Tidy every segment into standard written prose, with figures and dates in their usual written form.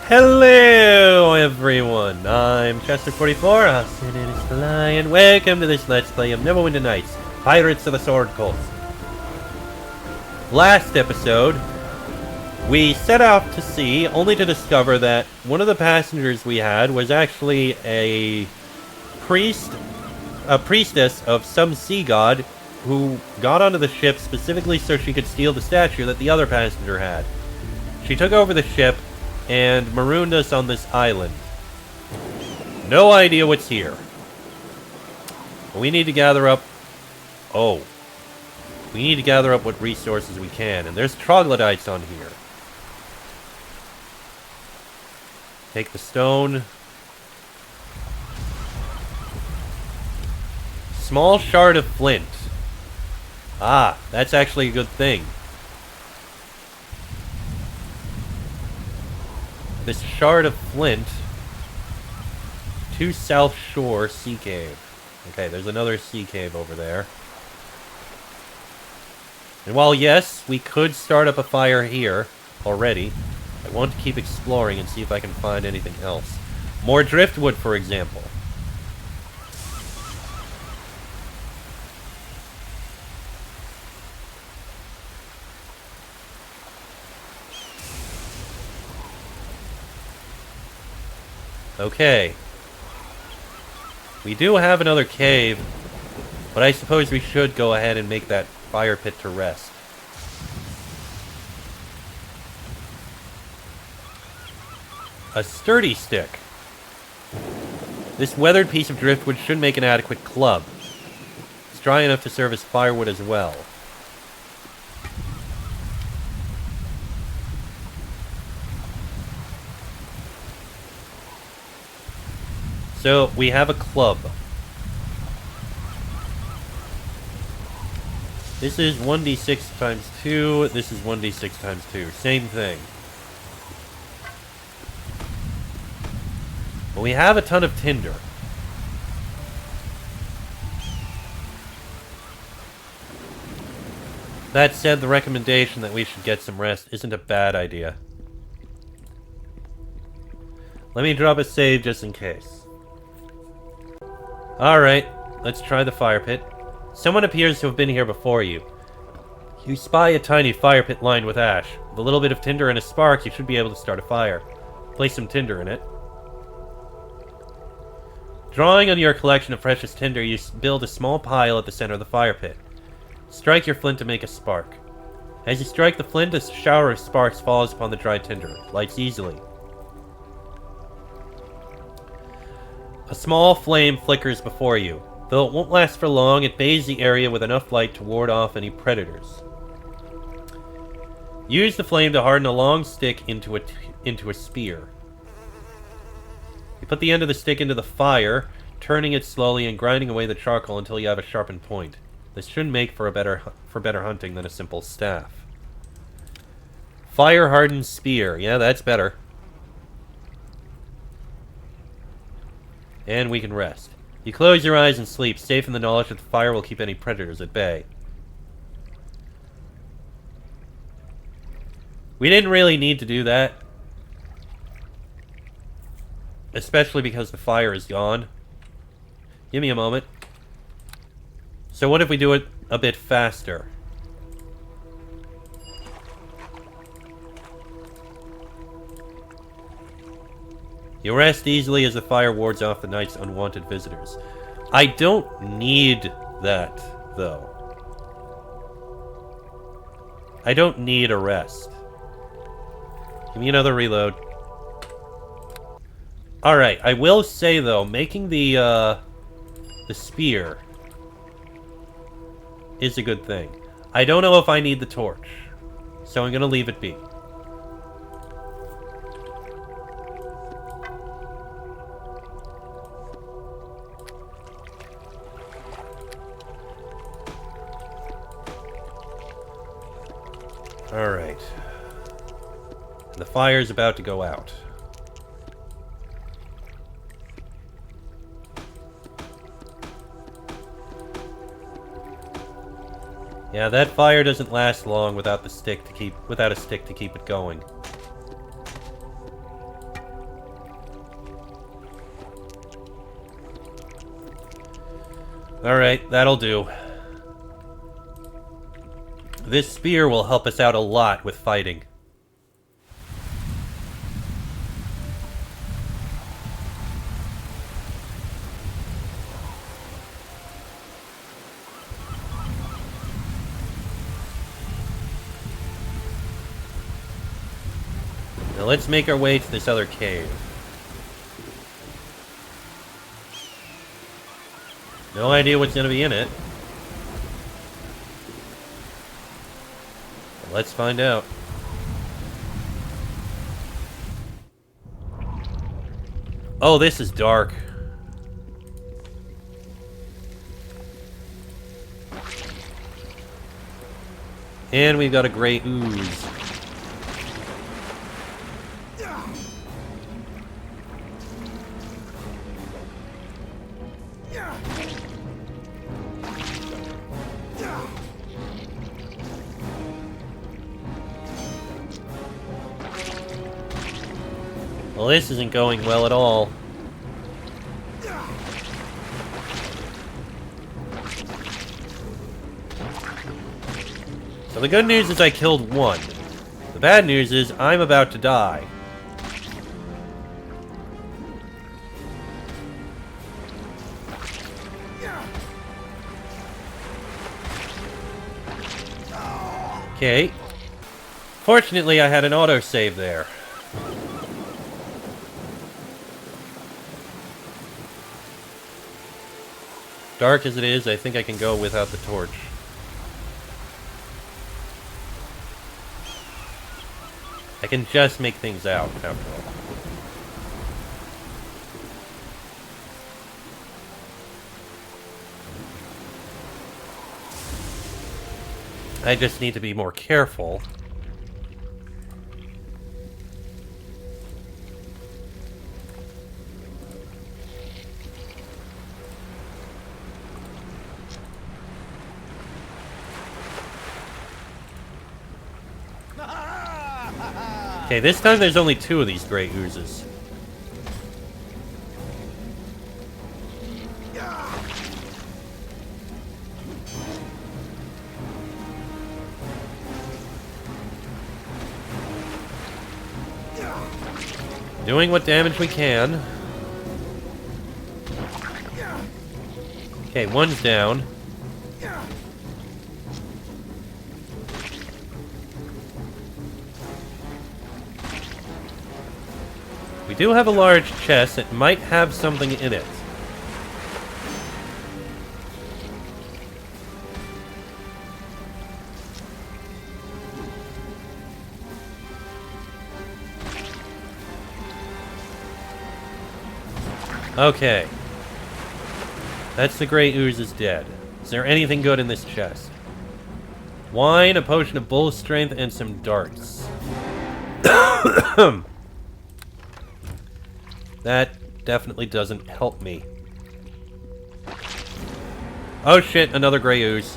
Hello everyone, I'm Chester44, and welcome to this Let's Play of Neverwinter Nights, Pirates of the Sword Coast. Last episode, we set out to sea, only to discover that one of the passengers we had was actually a priestess of some sea god who got onto the ship specifically so she could steal the statue that the other passenger had. She took over the ship and marooned us on this island. No idea what's here. We need to gather up... we need to gather up what resources we can, and there's troglodytes on here. Take the stone. Small shard of flint. Ah, that's actually a good thing. This shard of flint to South Shore Sea Cave. Okay, there's another sea cave over there. And while yes, we could start up a fire here already, I want to keep exploring and see if I can find anything else. More driftwood, for example. Okay. We do have another cave, but I suppose we should go ahead and make that fire pit to rest. A sturdy stick. This weathered piece of driftwood should make an adequate club. It's dry enough to serve as firewood as well. So, we have a club. This is 1d6 times 2, this is 1d6 times 2. Same thing. But we have a ton of tinder. That said, the recommendation that we should get some rest isn't a bad idea. Let me drop a save just in case. Alright, let's try the fire pit. Someone appears to have been here before you. You spy a tiny fire pit lined with ash. With a little bit of tinder and a spark, you should be able to start a fire. Place some tinder in it. Drawing on your collection of precious tinder, you build a small pile at the center of the fire pit. Strike your flint to make a spark. As you strike the flint, a shower of sparks falls upon the dry tinder. Lights easily. A small flame flickers before you. Though it won't last for long, it bathes the area with enough light to ward off any predators. Use the flame to harden a long stick into a spear. You put the end of the stick into the fire, turning it slowly and grinding away the charcoal until you have a sharpened point. This should make for better hunting than a simple staff. Fire-hardened spear. Yeah, that's better. And we can rest. You close your eyes and sleep, safe in the knowledge that the fire will keep any predators at bay. We didn't really need to do that. Especially because the fire is gone. Give me a moment. So what if we do it a bit faster? You rest easily as the fire wards off the night's unwanted visitors. I don't need that, though. I don't need a rest. Give me another reload. Alright, I will say, though, making the spear is a good thing. I don't know if I need the torch, so I'm gonna leave it be. Alright. The fire's about to go out. Yeah, that fire doesn't last long without a stick to keep it going. Alright, that'll do. This spear will help us out a lot with fighting. Now let's make our way to this other cave. No idea what's gonna be in it. Let's find out. Oh, this is dark. And we've got a gray ooze. Well, this isn't going well at all. So the good news is I killed one. The bad news is I'm about to die. Okay. Fortunately, I had an autosave there. Dark as it is, I think I can go without the torch. I can just make things out, after all. I just need to be more careful. Okay, this time there's only 2 of these gray oozes. Doing what damage we can. Okay, one's down. We do have a large chest that might have something in it. Okay. That's the gray ooze is dead. Is there anything good in this chest? Wine, a potion of bull strength, and some darts. That definitely doesn't help me. Oh shit, another gray ooze.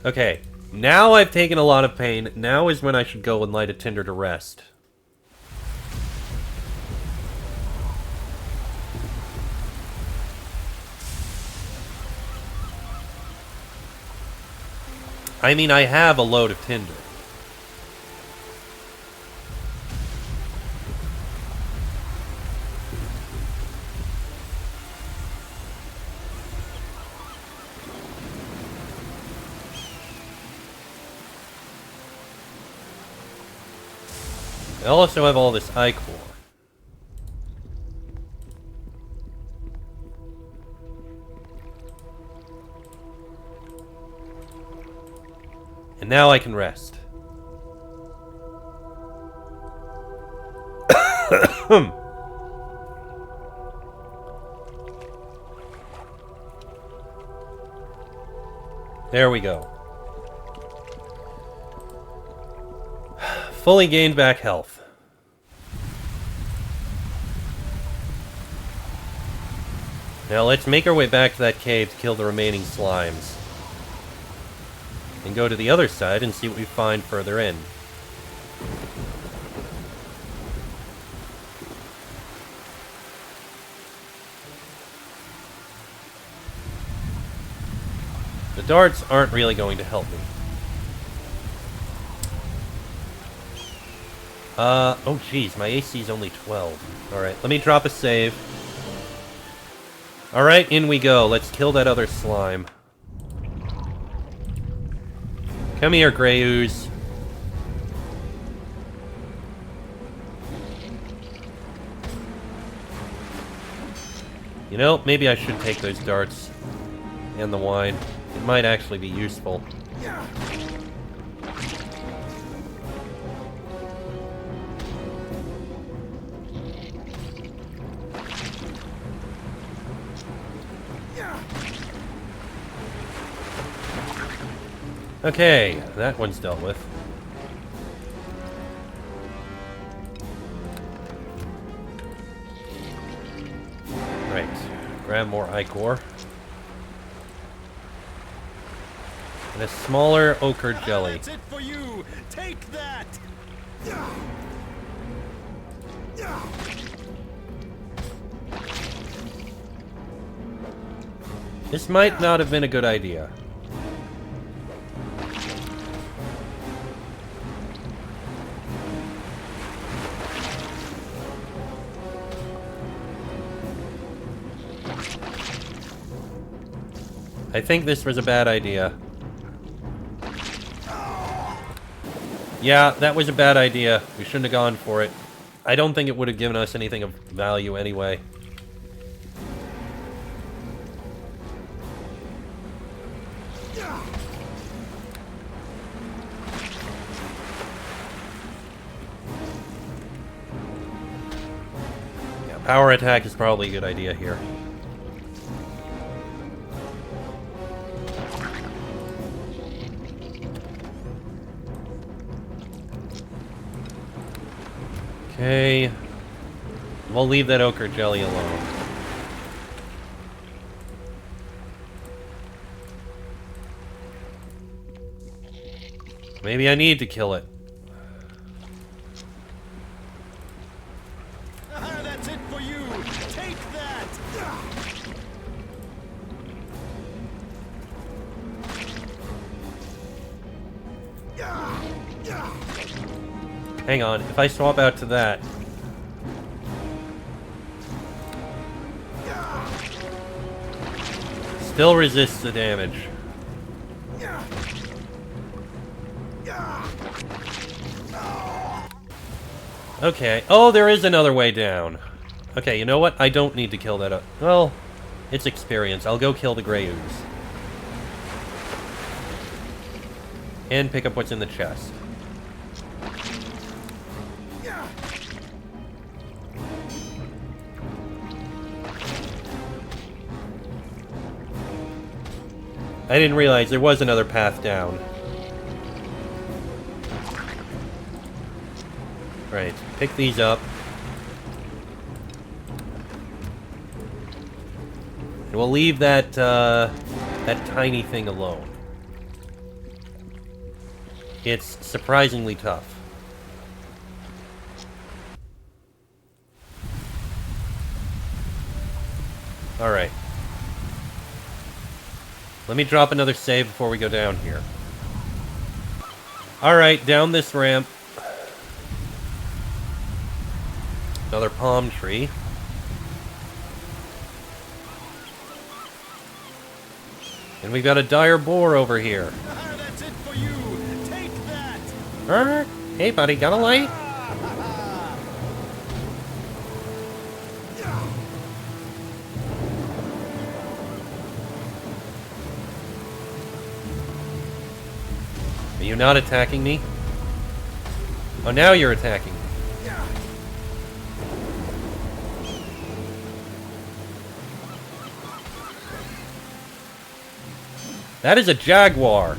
Okay, now I've taken a lot of pain. Now is when I should go and light a tinder to rest. I mean, I have a load of tinder. I also have all this ichor. And now I can rest. There we go. Fully gained back health. Now let's make our way back to that cave to kill the remaining slimes. And go to the other side and see what we find further in. The darts aren't really going to help me. Oh geez, my AC is only 12. Alright, let me drop a save. Alright, in we go. Let's kill that other slime. Come here, Grey Ooze. You know, maybe I should take those darts and the wine. It might actually be useful. Okay, that one's dealt with. Right, grab more ichor. And a smaller ochre jelly. That's it for you. Take that. This might not have been a good idea. I think this was a bad idea. Yeah, that was a bad idea. We shouldn't have gone for it. I don't think it would have given us anything of value anyway. Yeah, power attack is probably a good idea here. Okay. We'll leave that ochre jelly alone. Maybe I need to kill it. That's it for you. Take that. Hang on, if I swap out to that... Still resists the damage. Okay. Oh, there is another way down. Okay, you know what? I don't need to kill that up. Well, it's experience. I'll go kill the Grey Ooze. And pick up what's in the chest. I didn't realize there was another path down. Right, pick these up. And we'll leave that, that tiny thing alone. It's surprisingly tough. Alright. Let me drop another save before we go down here. Alright, down this ramp. Another palm tree. And we've got a dire boar over here. That's it for you. Take that. Hey buddy, got a light? Are you not attacking me? Oh, now you're attacking me. That is a jaguar.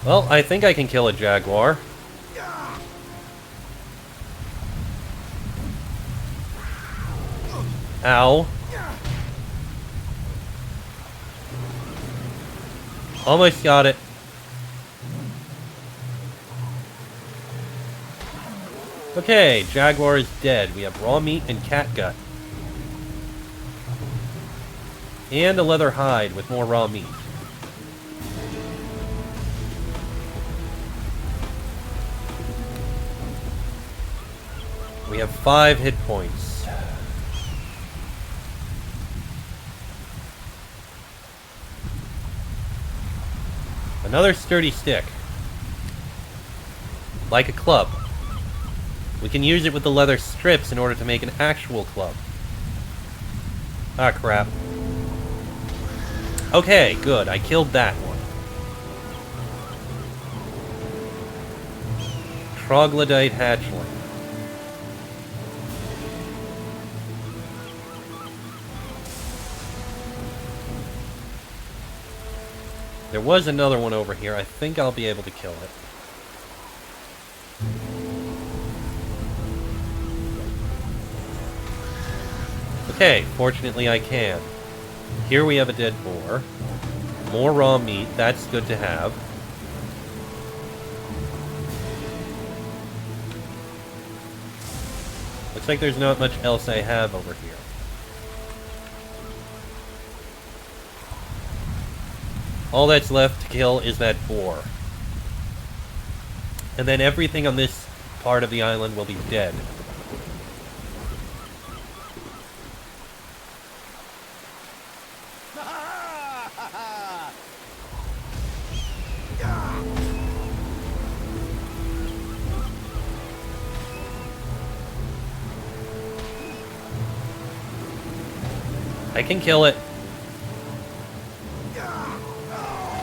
Well, I think I can kill a jaguar. Ow. Almost got it. Okay, Jaguar is dead. We have raw meat and cat gut. And a leather hide with more raw meat. We have 5 hit points. Another sturdy stick. Like a club. We can use it with the leather strips in order to make an actual club. Ah, crap. Okay, good. I killed that one. Troglodyte hatchling. There was another one over here. I think I'll be able to kill it. Okay, fortunately I can. Here we have a dead boar. More raw meat, that's good to have. Looks like there's not much else I have over here. All that's left to kill is that boar. And then everything on this part of the island will be dead. I can kill it.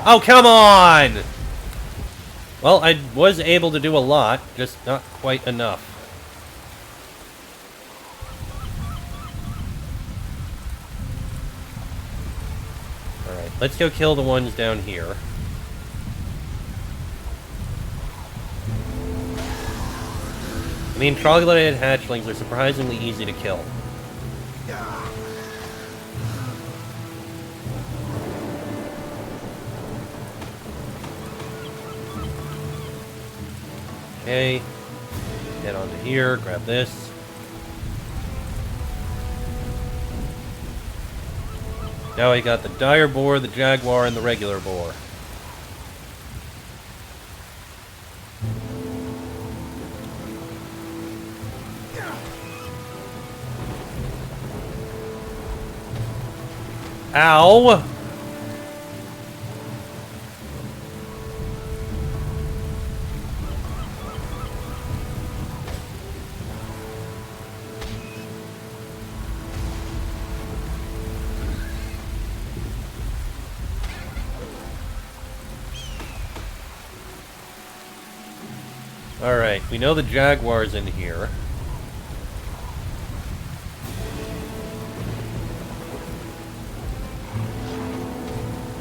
Oh, come on! Well, I was able to do a lot, just not quite enough. Alright, let's go kill the ones down here. I mean, troglodyte hatchlings are surprisingly easy to kill. Okay, head onto here, grab this. Now I got the dire boar, the jaguar, and the regular boar. Ow! Alright, we know the jaguar's in here.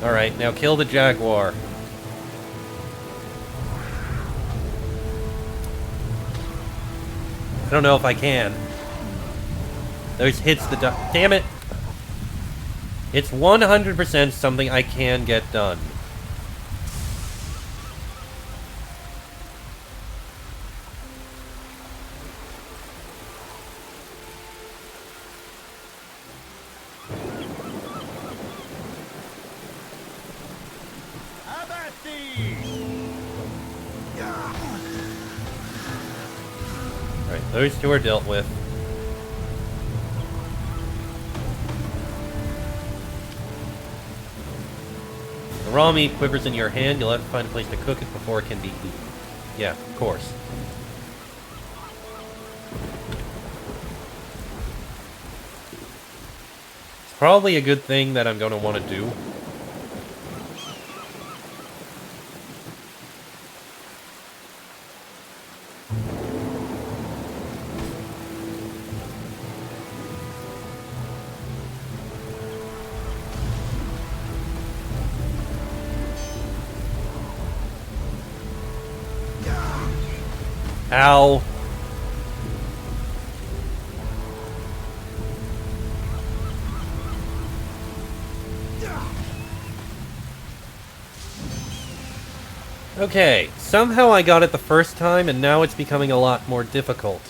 Alright, now kill the jaguar. I don't know if I can. Those hits the damn it! It's 100% something I can get done. Alright, those two are dealt with. The raw meat quivers in your hand. You'll have to find a place to cook it before it can be eaten. Yeah, of course. It's probably a good thing that I'm going to want to do. Ow. Okay, somehow I got it the first time, and now it's becoming a lot more difficult.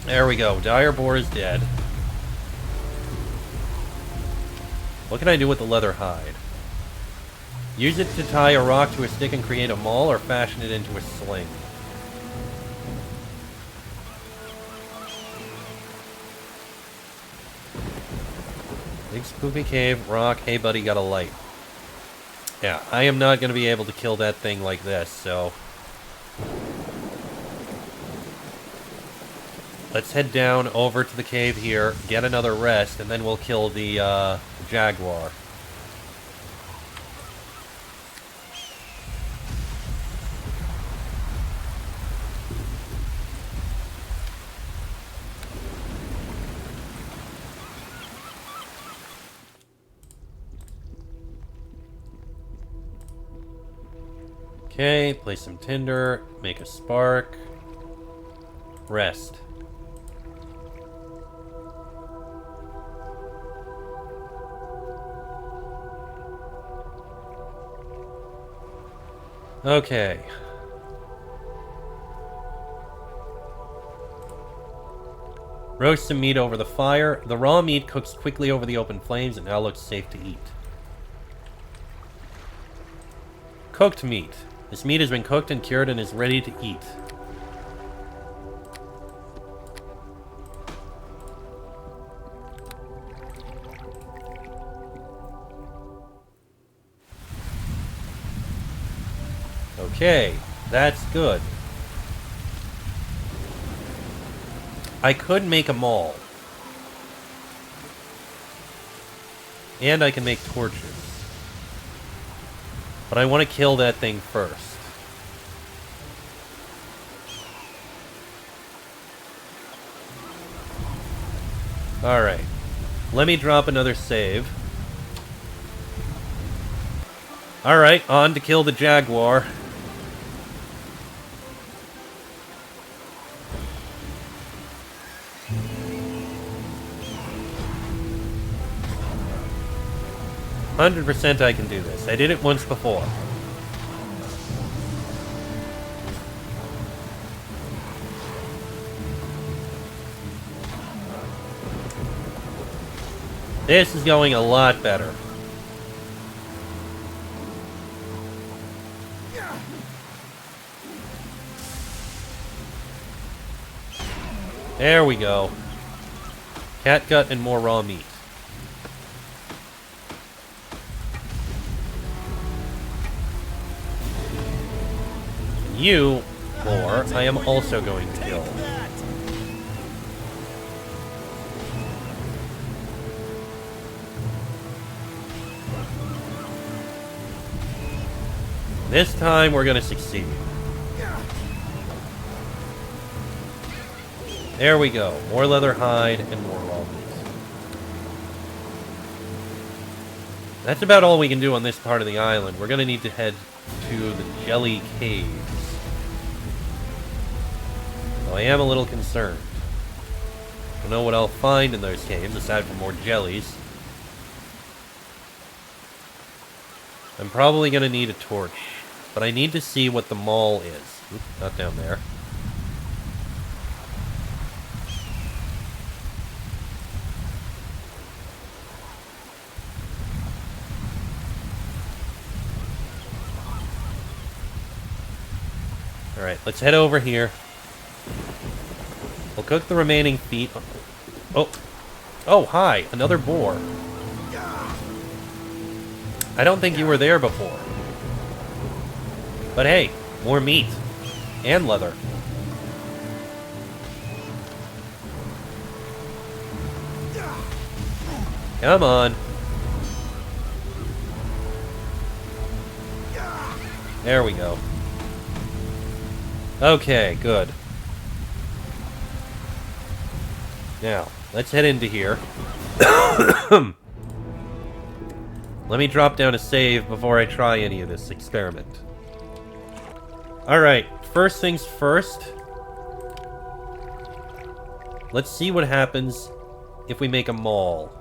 There we go. Dire Boar is dead. What can I do with the leather hide? Use it to tie a rock to a stick and create a maul, or fashion it into a sling. Big spooky cave, rock, hey buddy, got a light. Yeah, I am not going to be able to kill that thing like this, so... Let's head down over to the cave here, get another rest, and then we'll kill the jaguar. Okay, place some tinder, make a spark, rest. Okay. Roast some meat over the fire. The raw meat cooks quickly over the open flames and now looks safe to eat. Cooked meat. This meat has been cooked and cured and is ready to eat. Okay, that's good. I could make a maul. And I can make torches. But I want to kill that thing first. Alright. Let me drop another save. Alright, on to kill the jaguar. %, I can do this. I did it once before. This is going a lot better. There we go. Catgut and more raw meat. You, boar, I am also going to kill. This time we're gonna succeed. There we go. More leather hide and more raw meat. That's about all we can do on this part of the island. We're gonna need to head to the Jelly Caves. So I am a little concerned. Don't know what I'll find in those caves, aside from more jellies. I'm probably gonna need a torch. But I need to see what the maul is. Oop, not down there. Alright, let's head over here. We'll cook the remaining feet. Oh. Oh, hi. Another boar. I don't think you were there before. But hey, more meat. And leather. Come on. There we go. Okay, good. Now, let's head into here. Let me drop down a save before I try any of this experiment. Alright, first things first. Let's see what happens if we make a maul.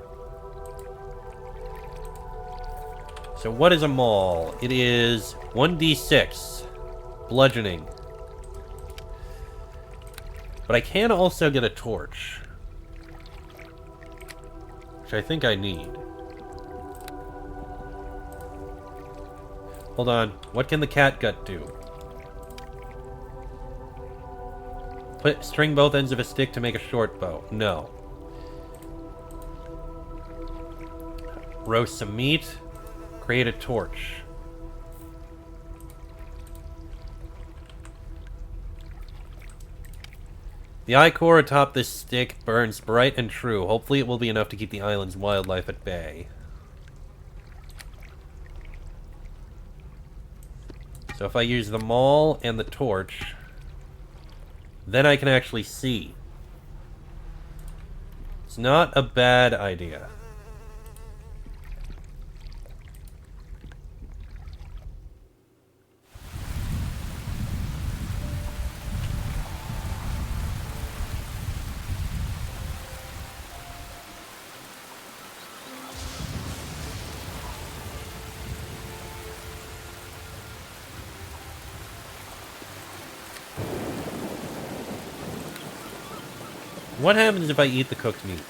So what is a maul? It is 1d6 bludgeoning. But I can also get a torch, which I think I need. Hold on. What can the cat gut do? String both ends of a stick to make a short bow. No. Roast some meat. Create a torch. The ichor atop this stick burns bright and true. Hopefully it will be enough to keep the island's wildlife at bay. So if I use the maul and the torch, then I can actually see. It's not a bad idea. What happens if I eat the cooked meat?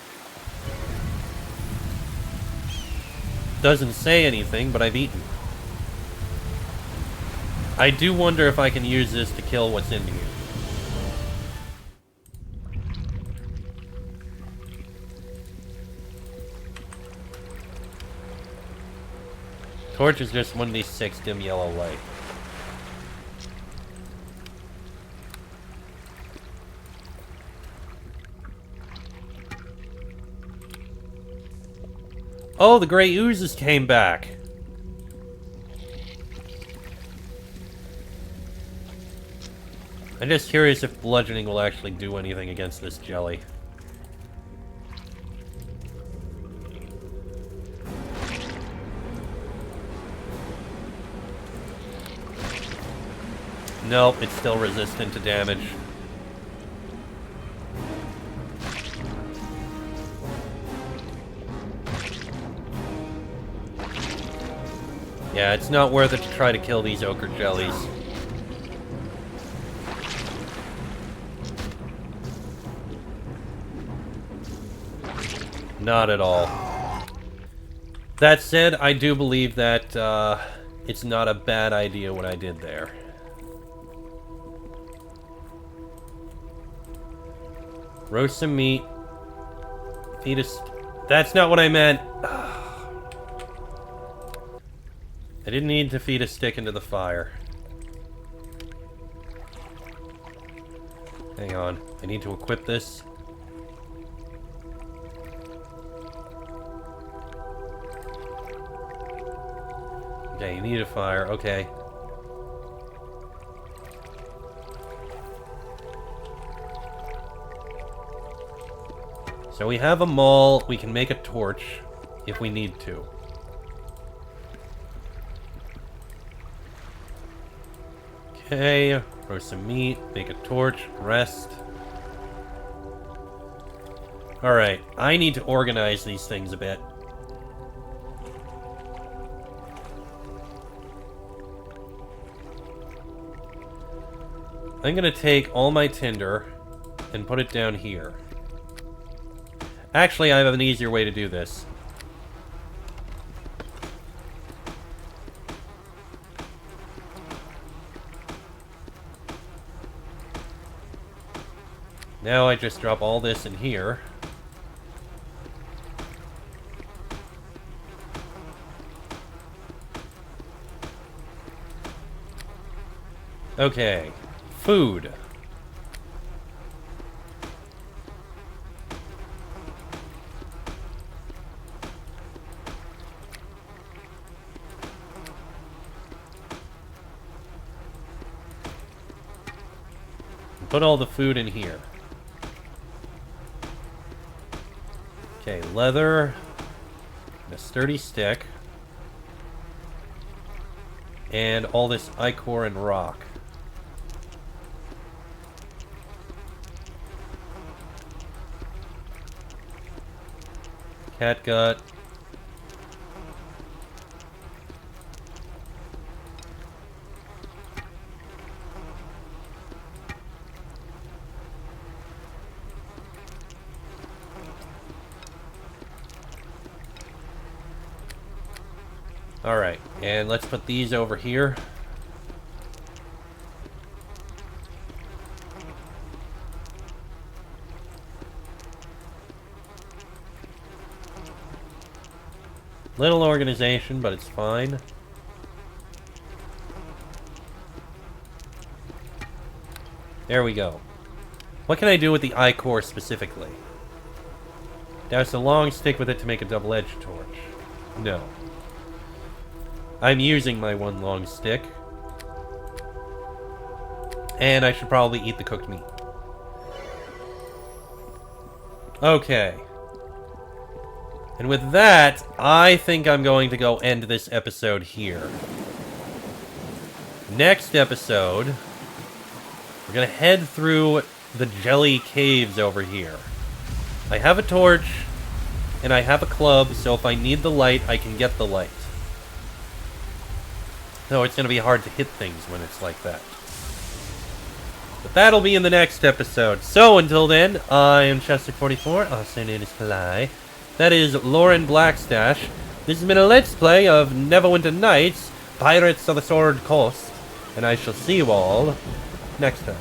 Doesn't say anything, but I've eaten. I do wonder if I can use this to kill what's in here. Torch is just 1d6 dim yellow light. Oh, the gray oozes came back. I'm just curious if bludgeoning will actually do anything against this jelly. Nope, it's still resistant to damage. Yeah, it's not worth it to try to kill these ochre jellies. Not at all. That said, I do believe that it's not a bad idea what I did there. Roast some meat. Feed us. That's not what I meant. I didn't need to feed a stick into the fire. Hang on. I need to equip this. Okay, you need a fire. Okay. So we have a maul. We can make a torch if we need to. Okay, roast some meat, make a torch, rest. Alright, I need to organize these things a bit. I'm gonna take all my tinder and put it down here. Actually, I have an easier way to do this. Now I just drop all this in here. Okay. Food. Put all the food in here. Okay, leather, and a sturdy stick, and all this ichor and rock. Catgut. Alright, and let's put these over here. Little organization, but it's fine. There we go. What can I do with the I-core specifically? Douse a long stick with it to make a double-edged torch. No. I'm using my one long stick. And I should probably eat the cooked meat. Okay. And with that, I think I'm going to go end this episode here. Next episode, we're going to head through the jelly caves over here. I have a torch, and I have a club, so if I need the light, I can get the light. Though it's going to be hard to hit things when it's like that. But that'll be in the next episode. So until then, I am Chester44, also known as Kalai. That is Lauren Blackstash. This has been a Let's Play of Neverwinter Nights, Pirates of the Sword Coast. And I shall see you all next time.